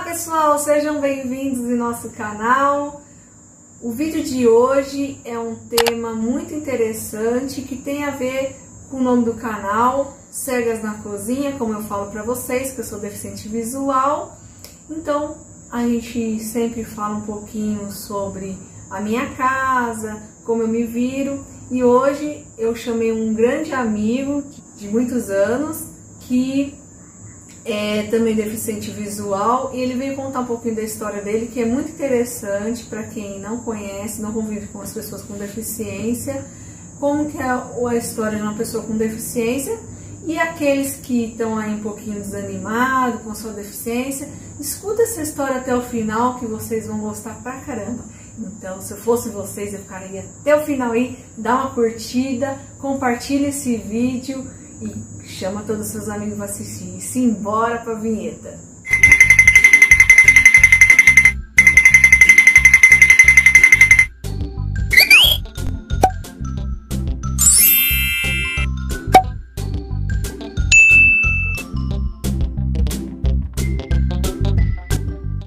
pessoal, sejam bem-vindos em nosso canal. O vídeo de hoje é um tema muito interessante que tem a ver com o nome do canal, Cegas na Cozinha, como eu falo para vocês, que eu sou deficiente visual. Então, a gente sempre fala um pouquinho sobre a minha casa, como eu me viro. E hoje eu chamei um grande amigo de muitos anos, que é também deficiente visual, e ele veio contar um pouquinho da história dele, que é muito interessante para quem não conhece, não convive com as pessoas com deficiência, como que é a história de uma pessoa com deficiência. E aqueles que estão aí um pouquinho desanimados com a sua deficiência, escuta essa história até o final, que vocês vão gostar pra caramba. Então, se eu fosse vocês, eu ficaria até o final aí, dá uma curtida, compartilha esse vídeo e chama todos os seus amigos para assistir. E simbora para a vinheta.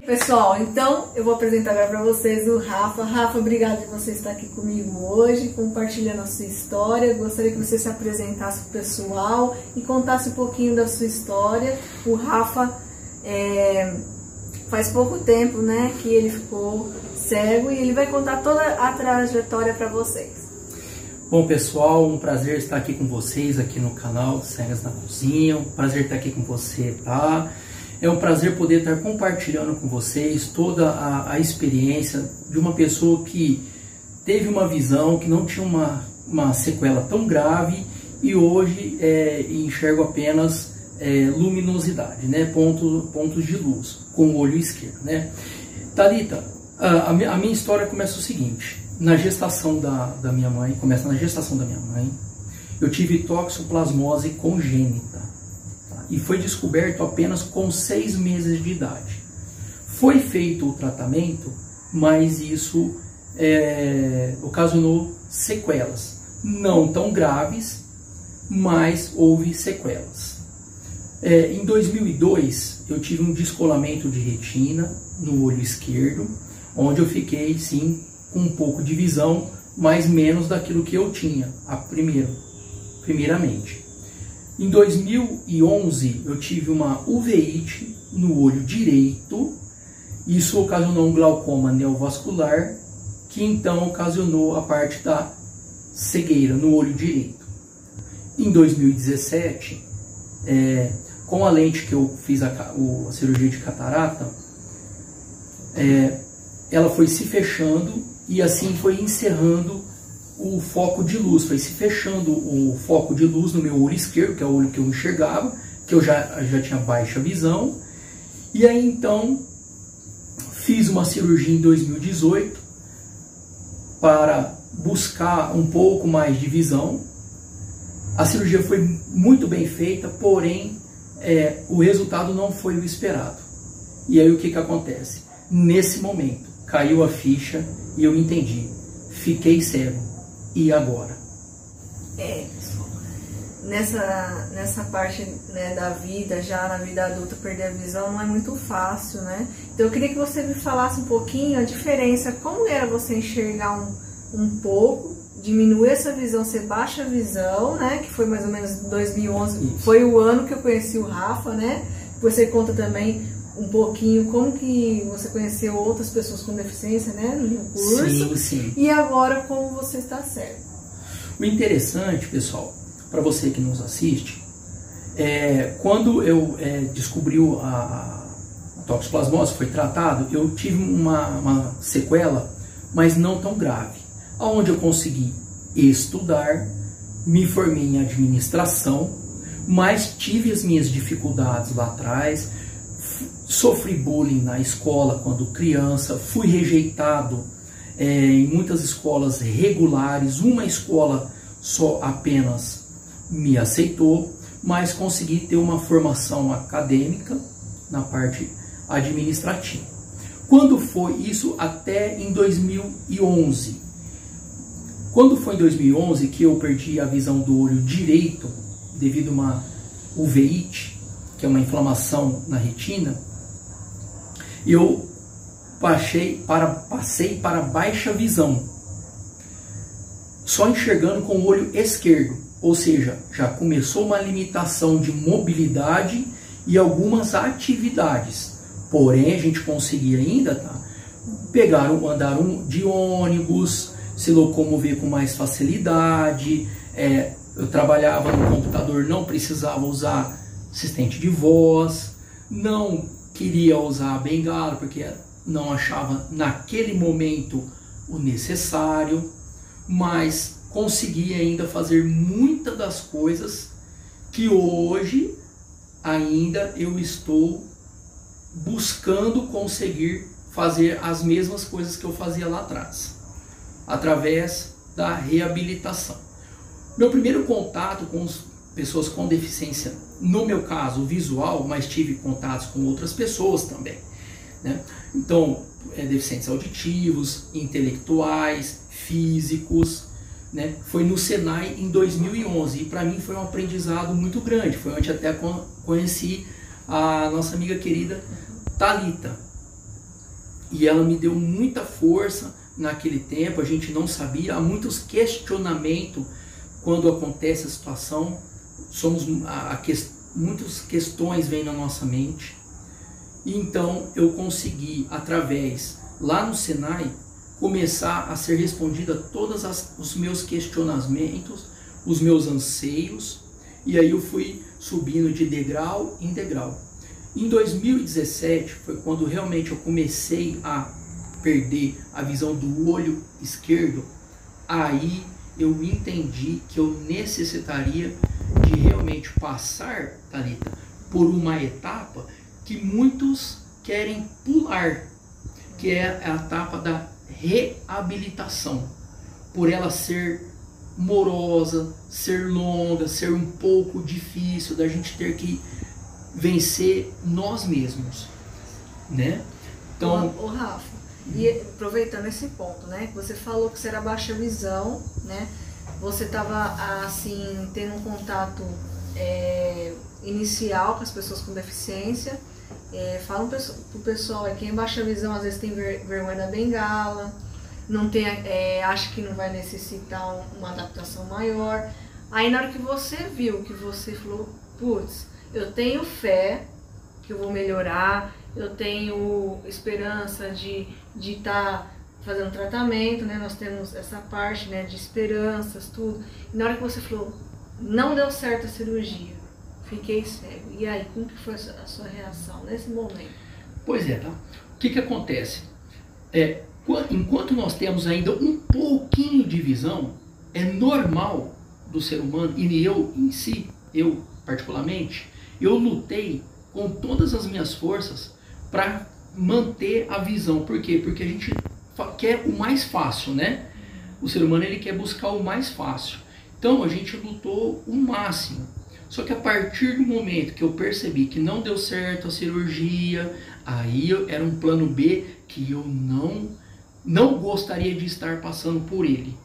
Pessoal, então eu vou apresentar agora para vocês o Rafa. Rafa, obrigado por você estar aqui comigo hoje, compartilhando a sua história. Gostaria que você se apresentasse para o pessoal e contasse um pouquinho da sua história. O Rafa faz pouco tempo, né, que ele ficou cego, e ele vai contar toda a trajetória para vocês. Bom, pessoal, um prazer estar aqui com vocês aqui no canal Cegas na Cozinha. Um prazer estar aqui com você, tá? É um prazer poder estar compartilhando com vocês toda a experiência de uma pessoa que teve uma visão, que não tinha uma sequela tão grave, e hoje enxergo apenas luminosidade, né? Pontos de luz com o olho esquerdo, né? Thalita, a minha história começa o seguinte: na gestação da minha mãe, eu tive toxoplasmose congênita. E foi descoberto apenas com 6 meses de idade. Foi feito o tratamento, mas isso ocasionou sequelas. Não tão graves, mas houve sequelas. Em 2002, eu tive um descolamento de retina no olho esquerdo, onde eu fiquei, sim, com um pouco de visão, mas menos daquilo que eu tinha primeiramente. Em 2011, eu tive uma uveíte no olho direito. Isso ocasionou um glaucoma neovascular, que então ocasionou a parte da cegueira no olho direito. Em 2017, com a lente que eu fiz a cirurgia de catarata, ela foi se fechando e assim foi encerrando o foco de luz, foi se fechando o foco de luz no meu olho esquerdo, que é o olho que eu enxergava, que eu já tinha baixa visão. E aí então fiz uma cirurgia em 2018 para buscar um pouco mais de visão. A cirurgia foi muito bem feita, porém o resultado não foi o esperado. E aí o que acontece? Nesse momento caiu a ficha e eu entendi, fiquei cego. E agora? Pessoal, nessa parte, né, da vida, já na vida adulta, perder a visão não é muito fácil, né? Então eu queria que você me falasse um pouquinho a diferença, como era você enxergar um pouco, diminuir essa visão, ser baixa visão, né? Que foi mais ou menos 2011, isso. Foi o ano que eu conheci o Rafa, né? Você conta também um pouquinho como que você conheceu outras pessoas com deficiência, né, no curso. Sim, sim. E agora como você está cego. O interessante, pessoal, para você que nos assiste, quando eu descobri a toxoplasmose, foi tratado, eu tive uma sequela, mas não tão grave, onde eu consegui estudar, me formei em administração, mas tive as minhas dificuldades lá atrás. Sofri bullying na escola quando criança, fui rejeitado em muitas escolas regulares, uma escola só apenas me aceitou, mas consegui ter uma formação acadêmica na parte administrativa. Quando foi isso? Até em 2011. Quando foi em 2011 que eu perdi a visão do olho direito devido a uma uveíte, que é uma inflamação na retina, eu passei para baixa visão, só enxergando com o olho esquerdo, ou seja, já começou uma limitação de mobilidade e algumas atividades. Porém, a gente conseguia ainda andar de ônibus, se locomover com mais facilidade. Eu trabalhava no computador, não precisava usar assistente de voz, não queria usar a bengala porque não achava naquele momento o necessário, mas conseguia ainda fazer muitas das coisas que hoje ainda eu estou buscando conseguir fazer as mesmas coisas que eu fazia lá atrás, através da reabilitação. Meu primeiro contato com pessoas com deficiência, no meu caso visual, mas tive contatos com outras pessoas também, né? Então, deficientes auditivos, intelectuais, físicos, né? Foi no Senai em 2011 e para mim foi um aprendizado muito grande. Foi onde até conheci a nossa amiga querida Thalita, e ela me deu muita força naquele tempo. A gente não sabia, há muitos questionamentos quando acontece a situação, muitas questões vêm na nossa mente. E então eu consegui, lá no Senai, começar a ser respondida todos os meus questionamentos, os meus anseios, e aí eu fui subindo de degrau em degrau. Em 2017 foi quando realmente eu comecei a perder a visão do olho esquerdo. Aí eu entendi que eu necessitaria de realmente passar, Thalita, por uma etapa que muitos querem pular, que é a etapa da reabilitação, por ela ser morosa, ser longa, ser um pouco difícil, da gente ter que vencer nós mesmos, né? Então, ô Rafa, e aproveitando esse ponto, né, que você falou que você era baixa visão, né? Você estava assim tendo um contato inicial com as pessoas com deficiência. Fala pro pessoal, quem é baixa visão às vezes tem vergonha da bengala, não tem, acha que não vai necessitar uma adaptação maior. Aí na hora que você viu, que você falou, putz, eu tenho fé que eu vou melhorar, eu tenho esperança de estar fazendo tratamento, né? Nós temos essa parte, né, de esperanças, tudo. E na hora que você falou, não deu certo a cirurgia, fiquei cego. E aí, como que foi a sua reação nesse momento? Pois é, tá? O que acontece? Enquanto nós temos ainda um pouquinho de visão, é normal do ser humano, e eu em si, eu particularmente, eu lutei com todas as minhas forças para manter a visão. Por quê? Porque a gente quer o mais fácil, né? O ser humano, ele quer buscar o mais fácil. Então a gente lutou o máximo. Só que a partir do momento que eu percebi que não deu certo a cirurgia, aí era um plano B que eu não gostaria de estar passando por ele.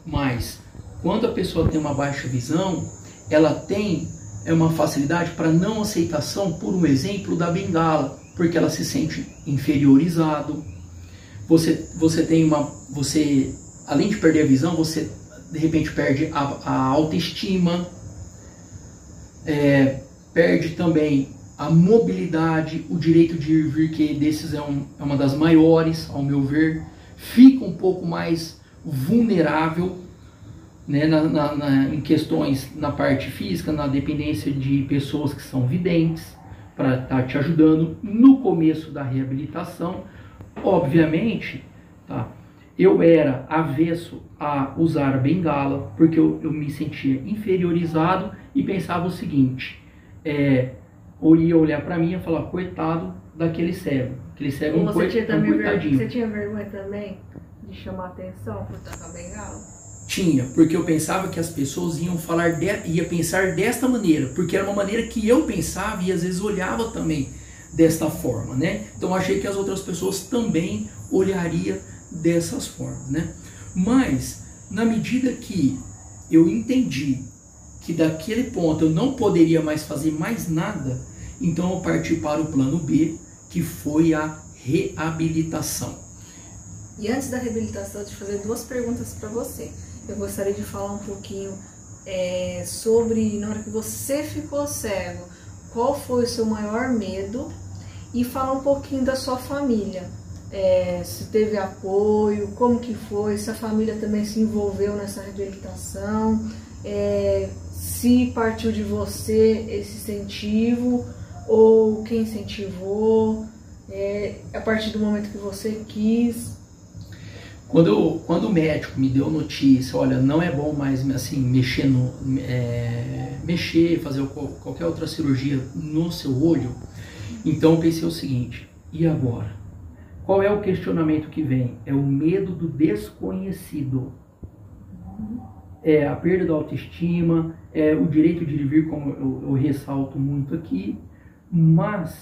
Mas quando a pessoa tem uma baixa visão, ela tem uma facilidade para não aceitação, por um exemplo, da bengala, porque ela se sente inferiorizado. Você além de perder a visão, você de repente perde a autoestima, perde também a mobilidade, o direito de ir e vir, que desses é uma das maiores, ao meu ver. Fica um pouco mais vulnerável, né, em questões na parte física, na dependência de pessoas que são videntes, para estar te ajudando no começo da reabilitação. Obviamente, tá, eu era avesso a usar a bengala, porque eu me sentia inferiorizado e pensava o seguinte, eu ia olhar para mim e falar, coitado daquele cego. Aquele cego não foi coitadinho. Você tinha vergonha também de chamar atenção por estar com a bengala? Tinha, porque eu pensava que as pessoas iam pensar desta maneira, porque era uma maneira que eu pensava e às vezes olhava também desta forma, né? Então eu achei que as outras pessoas também olhariam dessas formas, né? Mas na medida que eu entendi que daquele ponto eu não poderia mais fazer mais nada, então eu parti para o plano B, que foi a reabilitação. E antes da reabilitação, deixa eu fazer duas perguntas para você. Eu gostaria de falar um pouquinho sobre, na hora que você ficou cego, qual foi o seu maior medo, e falar um pouquinho da sua família. Se teve apoio, como que foi, se a família também se envolveu nessa reabilitação, se partiu de você esse incentivo, ou quem incentivou, a partir do momento que você quis. Quando o médico me deu notícia, olha, não é bom mais assim mexer, fazer qualquer outra cirurgia no seu olho, então eu pensei o seguinte: e agora? Qual é o questionamento que vem? É o medo do desconhecido. É a perda da autoestima, é o direito de vir, como eu ressalto muito aqui, mas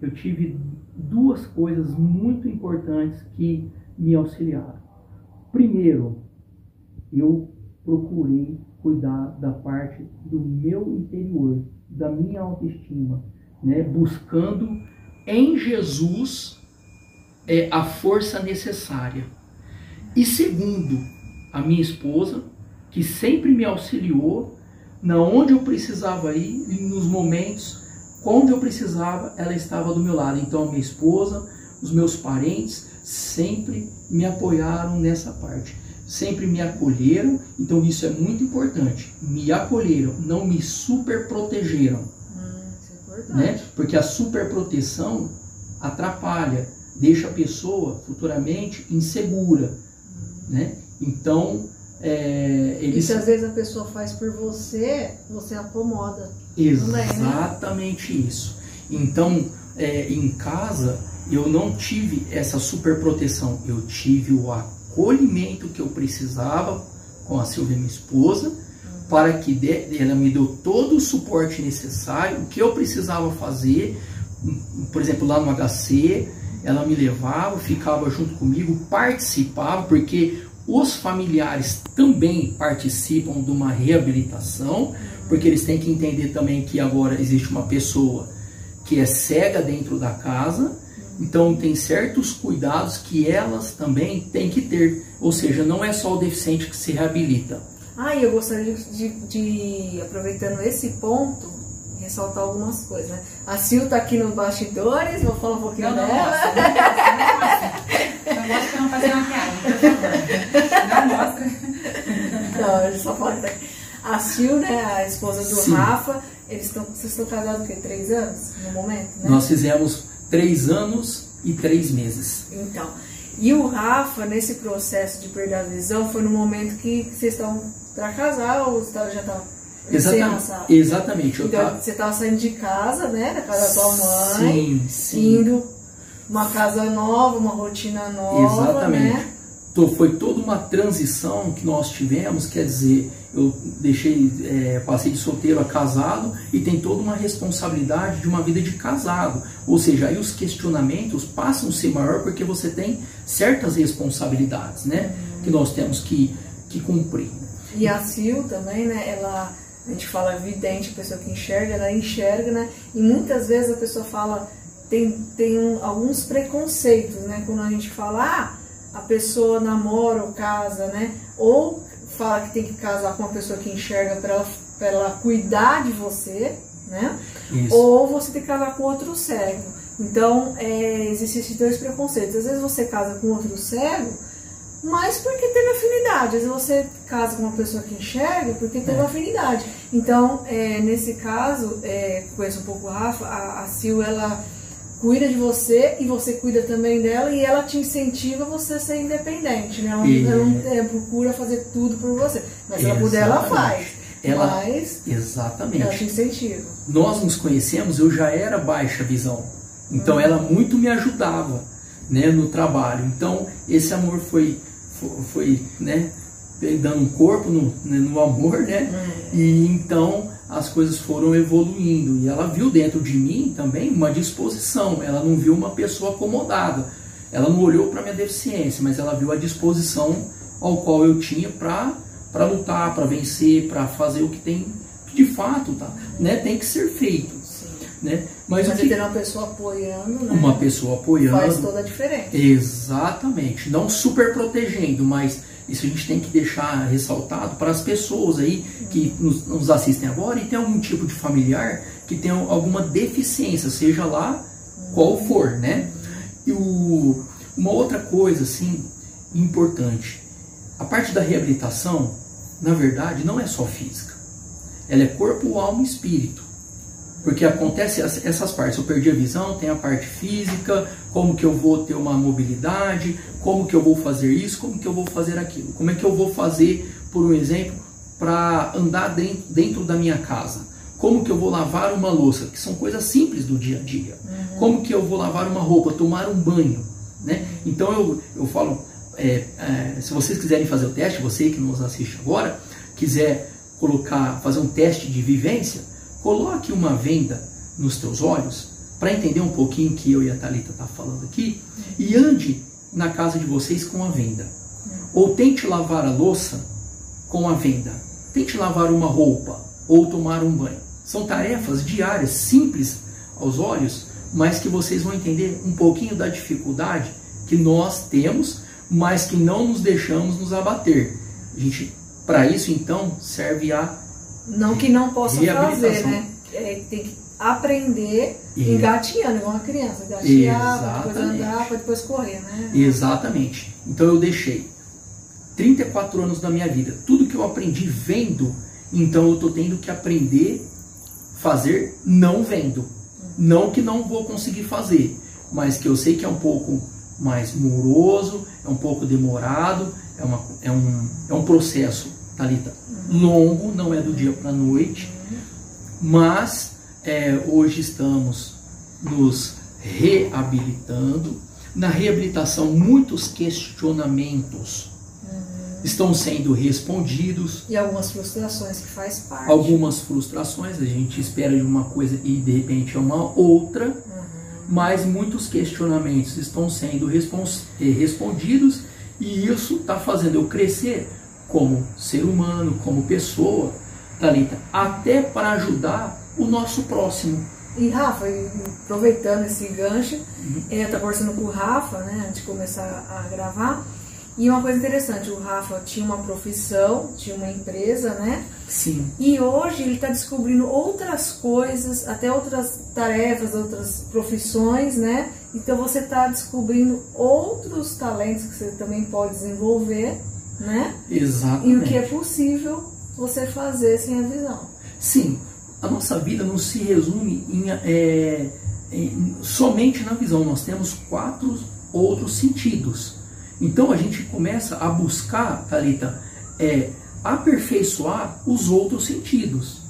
eu tive duas coisas muito importantes que me auxiliaram. Primeiro, eu procurei cuidar da parte do meu interior, da minha autoestima, né? Buscando em Jesus a força necessária. E segundo, a minha esposa, que sempre me auxiliou, na onde eu precisava ir, e nos momentos onde eu precisava, ela estava do meu lado. Então a minha esposa, os meus parentes sempre me apoiaram nessa parte, sempre me acolheram. Então isso é muito importante, me acolheram, não me super protegeram, Isso é importante, né? Porque a super proteção atrapalha, deixa a pessoa futuramente insegura, né? Então e se às vezes a pessoa faz por você, você acomoda. Exatamente também, né? Isso. Então, em casa, eu não tive essa super proteção. Eu tive o acolhimento que eu precisava com a Silvia, minha esposa, para que ela me deu todo o suporte necessário, o que eu precisava fazer. Por exemplo, lá no HC, ela me levava, ficava junto comigo, participava, porque os familiares também participam de uma reabilitação, porque eles têm que entender também que agora existe uma pessoa que é cega dentro da casa, então tem certos cuidados que elas também têm que ter, ou seja, não é só o deficiente que se reabilita. E eu gostaria de aproveitando esse ponto, ressaltar algumas coisas, né? A Sil tá aqui nos bastidores, vou falar um pouquinho dela. Não gosto de não fazer maquiagem, por favor. Não mostra. Não, ele só pode estar. A Sil, né, a esposa do Sim. Rafa, vocês estão casados o quê? 3 anos no momento, né? Nós fizemos 3 anos e 3 meses. Então, e o Rafa, nesse processo de perder a visão, foi no momento que vocês estavam para casar ou já estavam Exatamente. Então, você estava saindo de casa, né, da casa da tua mãe, sim. indo uma casa nova, uma rotina nova. Exatamente. Né? Então, foi toda uma transição que nós tivemos, quer dizer, eu passei de solteiro a casado e tem toda uma responsabilidade de uma vida de casado. Ou seja, aí os questionamentos passam a ser maior porque você tem certas responsabilidades, né, que nós temos que cumprir. E a Sil também, né, a gente fala vidente, a pessoa que enxerga, ela enxerga, né, e muitas vezes a pessoa fala, tem alguns preconceitos, né, quando a gente fala, a pessoa namora ou casa, né, ou fala que tem que casar com uma pessoa que enxerga para ela cuidar de você, né, Isso. ou você tem que casar com outro cego. Então, existem esses dois preconceitos. Às vezes você casa com outro cego, mas porque teve afinidade. Às vezes você casa com uma pessoa que enxerga porque teve afinidade. Então, nesse caso, conheço um pouco o Rafa, a Sil, ela cuida de você e você cuida também dela, e ela te incentiva você a ser independente, né? Ela não procura fazer tudo por você, mas se ela puder, ela faz. Exatamente. Ela te incentiva. Nós nos conhecemos, eu já era baixa visão, então ela muito me ajudava, né, no trabalho. Então esse amor foi né, dando um corpo no amor, né? E então as coisas foram evoluindo, e ela viu dentro de mim também uma disposição. Ela não viu uma pessoa acomodada, ela não olhou para minha deficiência, mas ela viu a disposição ao qual eu tinha para lutar, para vencer, para fazer o que tem de fato, né, tem que ser feito. né? Mas você ter uma pessoa apoiando, né? Uma pessoa apoiando faz toda a diferença. Exatamente, não super protegendo, mas isso a gente tem que deixar ressaltado para as pessoas aí que nos assistem agora e tem algum tipo de familiar que tem alguma deficiência, seja lá qual for, né? E uma outra coisa assim importante, a parte da reabilitação, na verdade, não é só física, ela é corpo, alma e espírito. Porque acontece essas partes, eu perdi a visão, tem a parte física, como que eu vou ter uma mobilidade, como que eu vou fazer isso, como que eu vou fazer aquilo, como é que eu vou fazer, por um exemplo, para andar dentro da minha casa, como que eu vou lavar uma louça, que são coisas simples do dia a dia, como que eu vou lavar uma roupa, tomar um banho, né? Então eu falo, se vocês quiserem fazer o teste, você que nos assiste agora, quiser fazer um teste de vivência, coloque uma venda nos teus olhos, para entender um pouquinho o que eu e a Thalita está falando aqui, e ande na casa de vocês com a venda. Ou tente lavar a louça com a venda. Tente lavar uma roupa, ou tomar um banho. São tarefas diárias, simples aos olhos, mas que vocês vão entender um pouquinho da dificuldade que nós temos, mas que não nos deixamos nos abater. Para isso, então, serve a não que não possa fazer, né? Tem que aprender engateando, igual uma criança. Engatear, para depois andar, para depois correr, né? Exatamente. Então eu deixei 34 anos da minha vida. Tudo que eu aprendi vendo, então eu estou tendo que aprender fazer não vendo. Não que não vou conseguir fazer, mas que eu sei que é um pouco mais moroso, é um pouco demorado, é um processo, Thalita, longo, não é do dia para a noite, mas hoje estamos nos reabilitando. Na reabilitação, muitos questionamentos estão sendo respondidos. E algumas frustrações que faz parte. Algumas frustrações, a gente espera de uma coisa e de repente é uma outra, mas muitos questionamentos estão sendo respondidos e isso está fazendo eu crescer como ser humano, como pessoa, Thalita, até para ajudar o nosso próximo. E Rafa, aproveitando esse gancho, eu estava conversando com o Rafa, né, antes de começar a gravar, e uma coisa interessante, o Rafa tinha uma profissão, tinha uma empresa, né? Sim. E hoje ele está descobrindo outras coisas, até outras tarefas, outras profissões, né? Então você está descobrindo outros talentos que você também pode desenvolver, né? Exatamente. E o que é possível você fazer sem a visão. Sim, a nossa vida não se resume somente na visão, nós temos 4 outros sentidos. Então a gente começa a buscar, Thalita, aperfeiçoar os outros sentidos,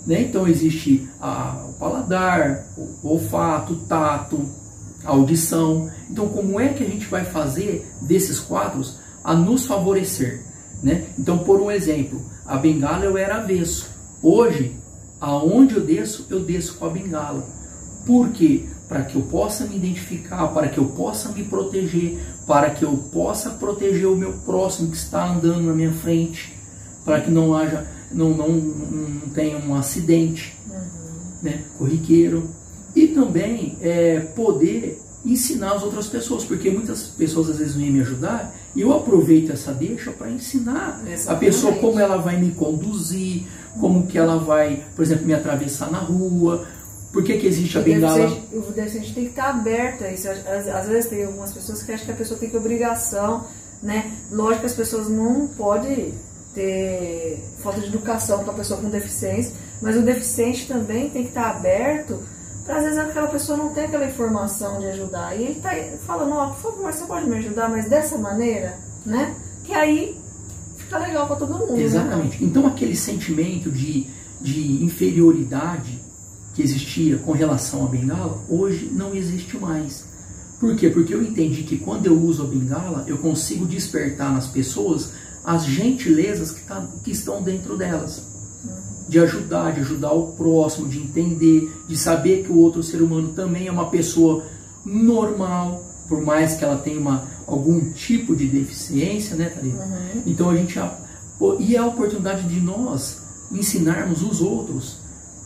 né? Então existe o paladar, o olfato, o tato, a audição. Então como é que a gente vai fazer desses 4 a nos favorecer, né? Então, por um exemplo, a bengala eu era avesso. Hoje, aonde eu desço com a bengala. Por quê? Para que eu possa me identificar, para que eu possa me proteger, para que eu possa proteger o meu próximo que está andando na minha frente, para que não tenha um acidente, né, corriqueiro. E também poder ensinar as outras pessoas, porque muitas pessoas às vezes vêm me ajudar e eu aproveito essa deixa para ensinar a pessoa como ela vai me conduzir, como que ela vai, por exemplo, me atravessar na rua. Por que existe a bengala? O deficiente tem que estar aberto a isso. Às vezes tem algumas pessoas que acham que a pessoa tem que obrigação, né? Lógico que as pessoas não podem ter falta de educação com a pessoa com deficiência, mas o deficiente também tem que estar aberto para às vezes aquela pessoa não tem aquela informação de ajudar. E ele está falando, ó, por favor, você pode me ajudar, mas dessa maneira, né? Que aí fica legal para todo mundo. Exatamente. Né? Então aquele sentimento de inferioridade que existia com relação à bengala, hoje não existe mais. Por quê? Porque eu entendi que quando eu uso a bengala, eu consigo despertar nas pessoas as gentilezas que estão dentro delas. De ajudar o próximo, de entender, de saber que o outro ser humano também é uma pessoa normal, por mais que ela tenha algum tipo de deficiência, né, Thalita? Então a gente... E é a oportunidade de nós ensinarmos os outros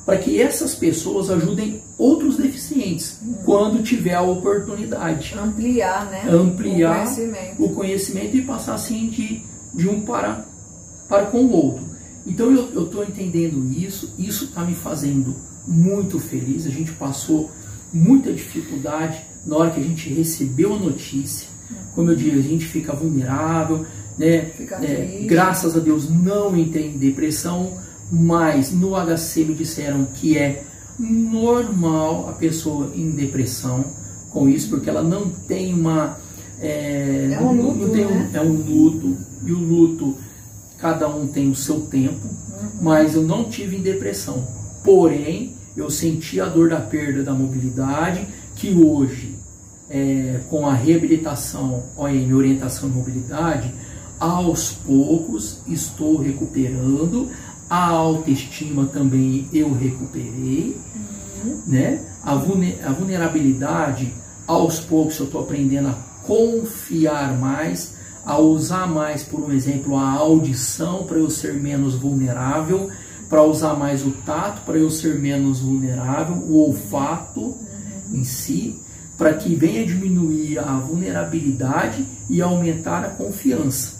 para que essas pessoas ajudem outros deficientes quando tiver a oportunidade. Ampliar, né? Ampliar o conhecimento e passar assim de um para com o outro. Então eu estou entendendo isso está me fazendo muito feliz. A gente passou muita dificuldade na hora que a gente recebeu a notícia. Como eu digo, a gente fica vulnerável, né? Graças a Deus não entrei em depressão, mas no HC me disseram que é normal a pessoa em depressão com isso, porque ela não tem uma... É um luto, e o luto, cada um tem o seu tempo, mas eu não tive em depressão. Porém, eu senti a dor da perda da mobilidade, que hoje, com a reabilitação, OM, orientação e mobilidade, aos poucos estou recuperando. A autoestima também eu recuperei, né? A vulnerabilidade, aos poucos eu estou aprendendo a confiar mais, a usar mais, por um exemplo, a audição para eu ser menos vulnerável, para usar mais o tato para eu ser menos vulnerável, o olfato em si, para que venha diminuir a vulnerabilidade e aumentar a confiança.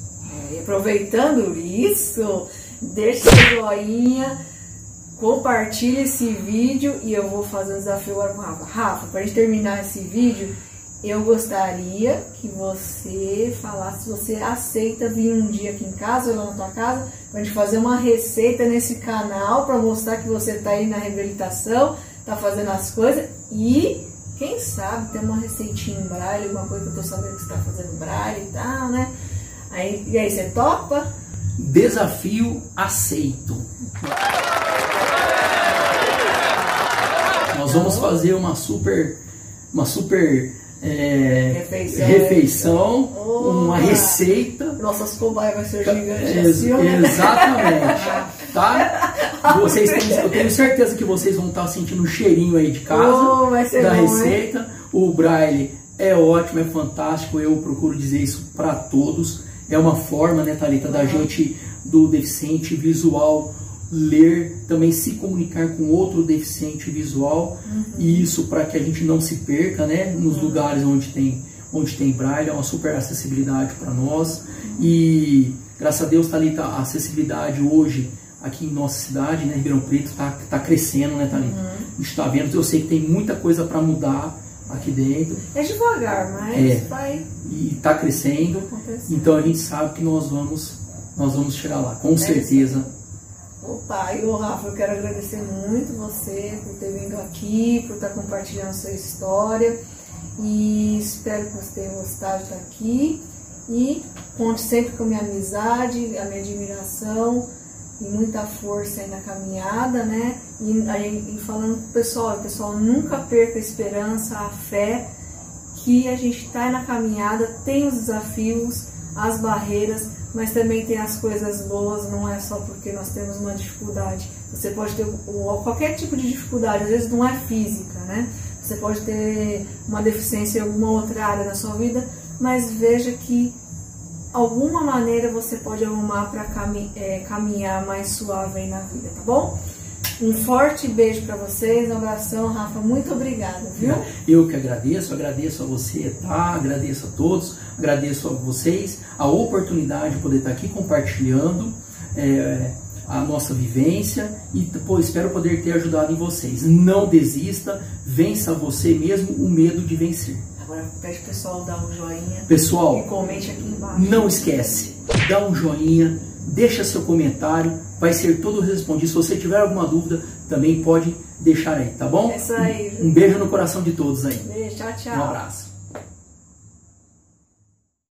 E aproveitando isso, deixa seu joinha, compartilha esse vídeo e eu vou fazer um desafio agora com o Rafa. Rafa, para a gente terminar esse vídeo, eu gostaria que você falasse se você aceita vir um dia aqui em casa, ou lá na tua casa, para a gente fazer uma receita nesse canal, para mostrar que você está aí na reabilitação, está fazendo as coisas e, quem sabe, tem uma receitinha em braille, alguma coisa que eu estou sabendo que você está fazendo braille e tal, né? E aí, você topa? Desafio aceito. Nós vamos fazer uma super refeição, uma receita. Nossas cobaias vai ser gigantes assim, né? Exatamente. Tá? Eu tenho certeza que vocês vão estar sentindo o cheirinho aí de casa vai ser da bom, receita. Hein? O braille é ótimo, é fantástico. Eu procuro dizer isso para todos. É uma forma, né, Thalita, da gente, do deficiente visual, ler, também se comunicar com outro deficiente visual, e isso para que a gente não se perca, né, nos lugares onde tem braille. É uma super acessibilidade para nós, e graças a Deus, Thalita, a acessibilidade hoje aqui em nossa cidade, né, Ribeirão Preto, tá crescendo, né, Thalita? A gente está vendo, eu sei que tem muita coisa para mudar aqui dentro. É devagar, mas vai. E está crescendo, então a gente sabe que nós vamos chegar lá, com certeza. Opa, e o Rafa, eu quero agradecer muito você por ter vindo aqui, por estar compartilhando sua história, e espero que você tenha gostado de estar aqui, e conte sempre com a minha amizade, a minha admiração e muita força aí na caminhada, né? E falando com o pessoal nunca perca a esperança, a fé, que a gente está na caminhada, tem os desafios, as barreiras, mas também tem as coisas boas. Não é só porque nós temos uma dificuldade. Você pode ter qualquer tipo de dificuldade, às vezes não é física, né? Você pode ter uma deficiência em alguma outra área da sua vida, mas veja que alguma maneira você pode arrumar para caminhar mais suave aí na vida, tá bom? Um forte beijo para vocês, um abração, Rafa, muito obrigada, viu? Eu que agradeço a você, tá? Agradeço a todos, agradeço a vocês a oportunidade de poder estar aqui compartilhando a nossa vivência e espero poder ter ajudado em vocês. Não desista, vença você mesmo o medo de vencer. Agora pede o pessoal dar um joinha, pessoal, e comente aqui embaixo. Não esquece, dá um joinha, deixa seu comentário, vai ser todo respondido. Se você tiver alguma dúvida, também pode deixar aí, tá bom? É isso aí. Um beijo no coração de todos aí. Beijo, tchau, tchau. Um abraço.